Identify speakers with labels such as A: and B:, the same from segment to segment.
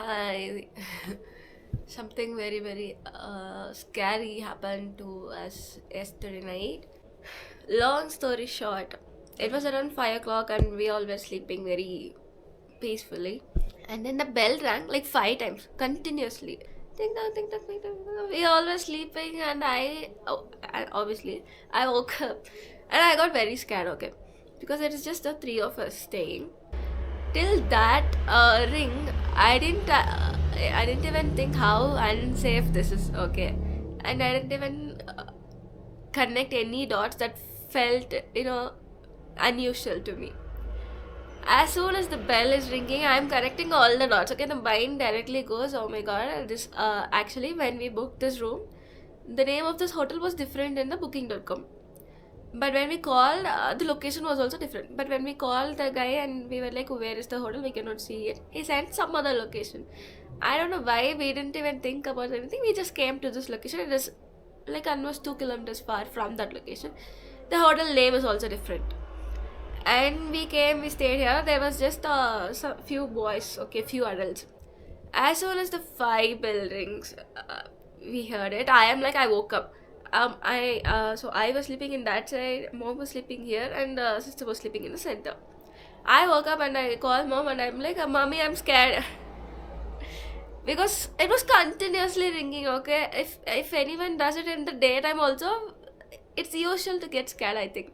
A: Hi. Something very scary happened to us yesterday night. Long story short, it was around 5 o'clock and we all were sleeping very peacefully. And then the bell rang like 5 times continuously. Ding dong, ding dong, ding dong, ding dong. We all were sleeping and obviously I woke up and I got very scared, okay? Because it is just the three of us staying. Till that ring, I didn't even think how unsafe this is, okay? And I didn't even connect any dots that felt unusual to me. As soon as the bell is ringing, I'm connecting all the dots, okay? The mind directly goes, oh my god, this actually when we booked this room, the name of this hotel was different in the booking.com. But when we called, the location was also different. But when we called the guy and we were like, where is the hotel? We cannot see it. He sent some other location. I don't know why we didn't even think about anything. We just came to this location. It is like almost 2 kilometers far from that location. The hotel name is also different. And we stayed here. There was just some few boys, okay, few adults. As soon as the five bell rings, we heard it. I woke up. I was sleeping in that side. Mom was sleeping here, and sister was sleeping in the center. I woke up and I called mom, and I'm like, "Mommy, I'm scared," because it was continuously ringing. Okay, if anyone does it in the daytime also, it's usual to get scared, I think.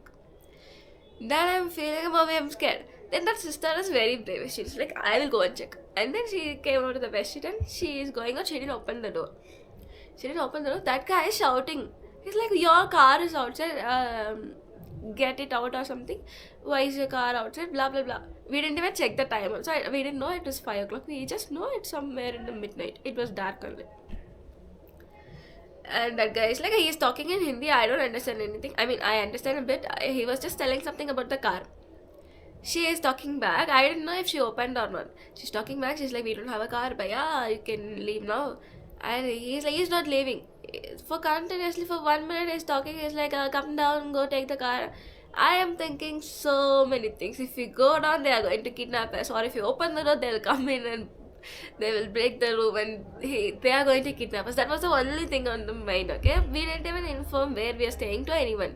A: Then I'm feeling, Mommy, I'm scared. Then that sister is very brave. She's like, I will go and check. And then she came out of the bedsheet and she is going out. She didn't open the door. She didn't open the door. That guy is shouting. He's like, your car is outside. Get it out or something. Why is your car outside? Blah blah blah. We didn't even check the time. Also, we didn't know it was 5 o'clock. We just know it's somewhere in the midnight. It was dark only. And that guy is like, he is talking in Hindi. I don't understand anything. I mean, I understand a bit. He was just telling something about the car. She is talking back. I didn't know if she opened or not. She's talking back. She's like, we don't have a car, bhaiya. You can leave now. And he's like, he's not leaving. For continuously for 1 minute, he's talking. He's like, come down, go take the car. I am thinking so many things. If we go down, they are going to kidnap us. Or if you open the door, they'll come in and they will break the room and they are going to kidnap us. That was the only thing on the mind, okay? We didn't even inform where we are staying to anyone.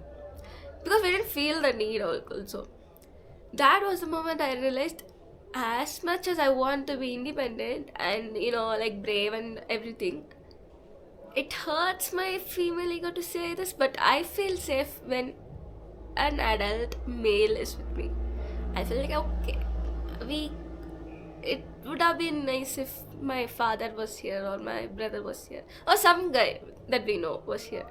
A: Because we didn't feel the need also. That was the moment I realized as much as I want to be independent and like brave and everything, it hurts my female ego to say this, but I feel safe when an adult male is with me. I feel like okay, we it would have been nice if my father was here or my brother was here or some guy that we know was here.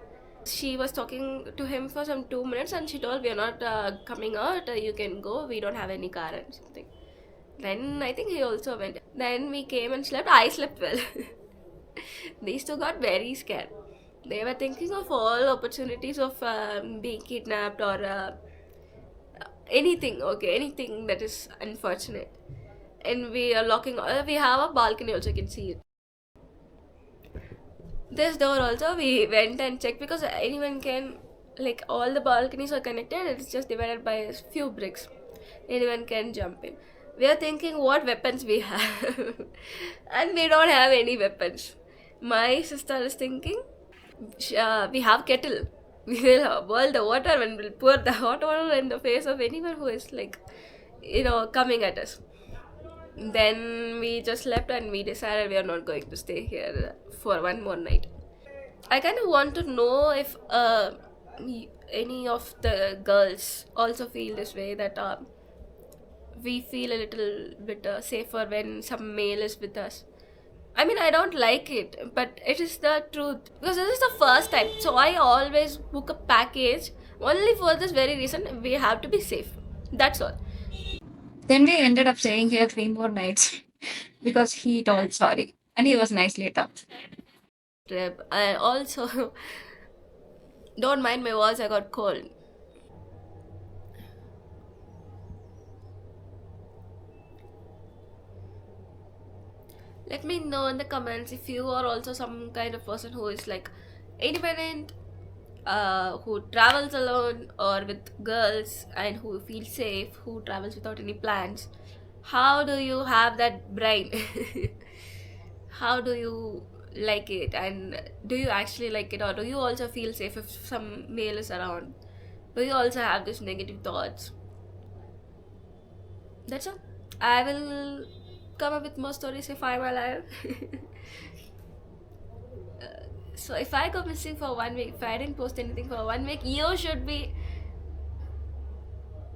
A: She was talking to him for some 2 minutes and she told, we are not coming out, you can go, we don't have any car and something. Then I think he also went. Then we came and slept. I slept well. These two got very scared. They were thinking of all opportunities of being kidnapped or anything, okay, anything that is unfortunate. And we are locking, we have a balcony also, you can see it. This door also we went and checked because anyone can, like all the balconies are connected, it's just divided by a few bricks. Anyone can jump in. We are thinking what weapons we have, and we don't have any weapons. My sister is thinking, we have kettle. We will boil the water and we'll pour the hot water in the face of anyone who is like, coming at us. Then we just left and we decided we are not going to stay here for one more night. I kind of want to know if any of the girls also feel this way, that we feel a little bit safer when some male is with us. I mean, I don't like it, but it is the truth. Because this is the first time. So I always book a package only for this very reason. We have to be safe. That's all.
B: Then we ended up staying here 3 more nights because he told sorry and he was nice later.
A: Trip. I also don't mind my voice, I got cold. Let me know in the comments if you are also some kind of person who is like independent, who travels alone or with girls and who feels safe, who travels without any plans. How do you have that brain? how do you like it, and do you actually like it, or do you also feel safe if some male is around? Do you also have these negative thoughts? That's all. I will come up with more stories if I'm alive. So if I go missing for 1 week, if I didn't post anything for 1 week, you should be.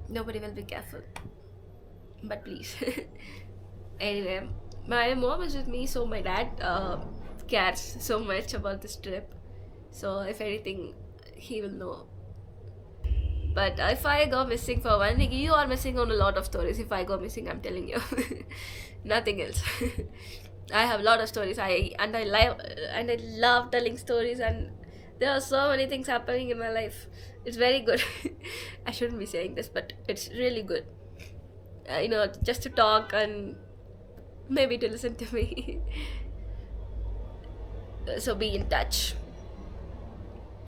A: Nobody will be careful. But please. Anyway, my mom is with me, so my dad cares so much about this trip. So if anything, he will know. But if I go missing for 1 week, you are missing on a lot of stories. If I go missing, I'm telling you, nothing else. I have a lot of stories. I love telling stories, and there are so many things happening in my life. It's very good. I shouldn't be saying this, but it's really good. Just to talk and maybe to listen to me. So be in touch.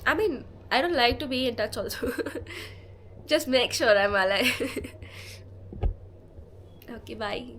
A: I mean, I don't like to be in touch also. Just make sure I'm alive. Okay, bye.